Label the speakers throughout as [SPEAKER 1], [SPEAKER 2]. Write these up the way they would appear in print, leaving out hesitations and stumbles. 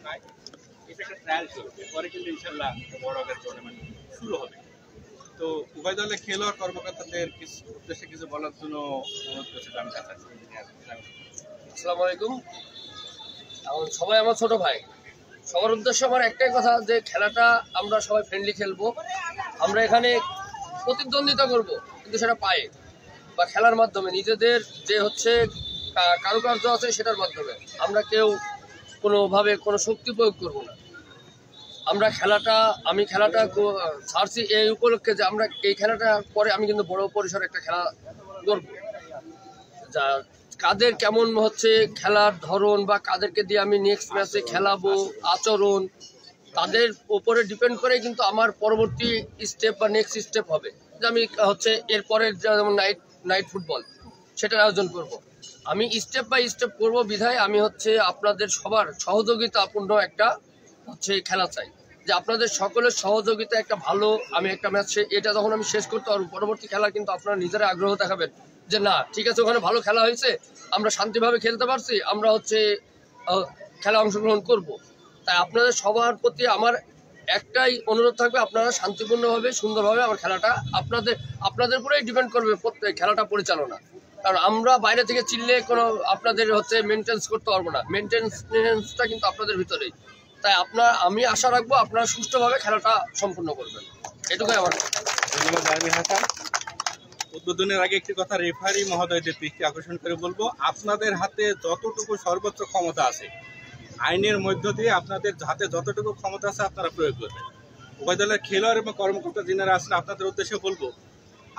[SPEAKER 1] পায়। এটা একটা ট্রায়াল চলবে, পরে কিন্তু ইনশাল্লাহ বড় আকার টুর্নামেন্ট শুরু হবে। তো উভয় দলের খেলোয়াড় কর্মকর্তাদের উদ্দেশ্যে কিছু বলার জন্য অনুরোধ করছে আমি চাচ্ছি।
[SPEAKER 2] আসসালামু আলাইকুম। এখন সবাই আমার ছোট ভাই, সবার উদ্দেশ্য আমার একটাই কথা যে খেলাটা আমরা সবাই ফ্রেন্ডলি খেলবো। আমরা এখানে প্রতিদ্বন্দ্বিতা করব, কিন্তু সেটা পায়ে বা খেলার মাধ্যমে, নিজেদের যে হচ্ছে কারুকার্য আছে সেটার মাধ্যমে। আমরা কেউ কোনোভাবে কোনো শক্তি প্রয়োগ করব না। আমি খেলাটা ছাড়ছি এই উপলক্ষে যে আমরা এই খেলাটা পরে আমি কিন্তু বড় পরিসরে একটা খেলা করব। যা কাদের কেমন হচ্ছে খেলার ধরন বা কাদেরকে দিয়ে আমি নেক্সট ম্যাচে খেলাবো, আচরণ, তাদের উপরে ডিপেন্ড করে কিন্তু আমার পরবর্তী স্টেপ বা নেক্সট স্টেপ হবে যে আমি হচ্ছে এরপরের যেমন নাইট ফুটবল সেটার আয়োজন করব। আমি স্টেপ বাই স্টেপ করব বিধায় আমি হচ্ছে আপনাদের সবার সহযোগিতাপূর্ণ একটা হচ্ছে খেলা চাই, যে আপনাদের সকলের সহযোগিতা একটা ভালো আমি একটা ম্যাচ এটা যখন আমি শেষ করতে পারবো, পরবর্তী খেলা কিন্তু আপনারা নিজেরা আগ্রহ দেখাবেন যে না ঠিক আছে, ওখানে ভালো খেলা হয়েছে, আমরা শান্তিভাবে খেলতে পারছি, আমরা হচ্ছে খেলা অংশগ্রহণ করব। তাই আপনাদের সবার প্রতি আমার একটাই অনুরোধ থাকবে, আপনারা শান্তিপূর্ণভাবে সুন্দরভাবে আমার খেলাটা আপনাদের উপরেই ডিপেন্ড করবে প্রত্যেক খেলাটা পরিচালনা। কারণ আমরা বাইরে থেকে চিনলে কোনো আপনাদের হচ্ছে মেনটেন্স করতে পারবো না, মেনটেন্সটা কিন্তু আপনাদের ভিতরেই। তাই আমি আশা রাখবো আপনারা সুষ্ঠুভাবে খেলাটা সম্পূর্ণ করবেন, এটুকুই আমার।
[SPEAKER 1] ধন্যবাদ জামিল হাসান। উদ্বোধনের আগে একটি কথা রেফারি মহোদয়দের দৃষ্টি আকর্ষণ করে বলবো, আপনাদের হাতে যতটুকু সর্বোচ্চ ক্ষমতা আছে, আইনের মধ্য দিয়ে আপনাদের হাতে যতটুকু ক্ষমতা আছে আপনারা প্রয়োগ করবেন। উভয় দলের খেলোয়াড় এবং কর্মকর্তা যিনারা আছেন আপনাদের উদ্দেশ্যে বলবো,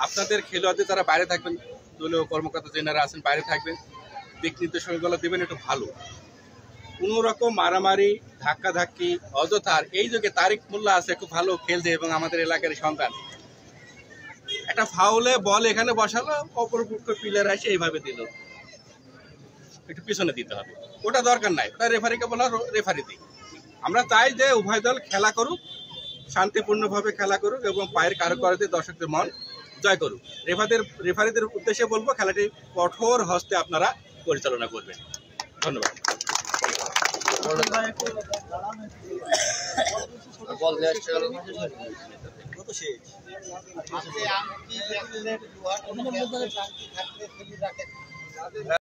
[SPEAKER 1] আপনাদের খেলোয়াড়দের যারা বাইরে থাকবেন, দলীয় কর্মকর্তা যিনারা আছেন বাইরে থাকবেন, দিক নির্দেশনাগুলো দেবেন একটু ভালো। কোনো রকম মারামারি, ধাক্কাধাক্কি, অযথার এই যুগে তারিক মোল্লা আছে খুব ভালো খেলছে এবং আমাদের এলাকার সন্তান, একটা ফাউলে বল এখানে বসালো, অপরপক্ষ প্লেয়ার এসে এইভাবে দিল, একটু পিছনে দিতে হবে, ওটা দরকার নাই, ওটা রেফারিকে বলা রেফারি দিই। আমরা চাই যে উভয় দল খেলা করুক, শান্তিপূর্ণভাবে খেলা করুক এবং পায়ের কারুকার্যে দর্শকদের মন জয় করুক। রেফারিদের উদ্দেশ্যে বলবো খেলাটি কঠোর হস্তে আপনারা পরিচালনা করবেন। ধন্যবাদ।
[SPEAKER 2] বল নিয়ে আসতে গেল।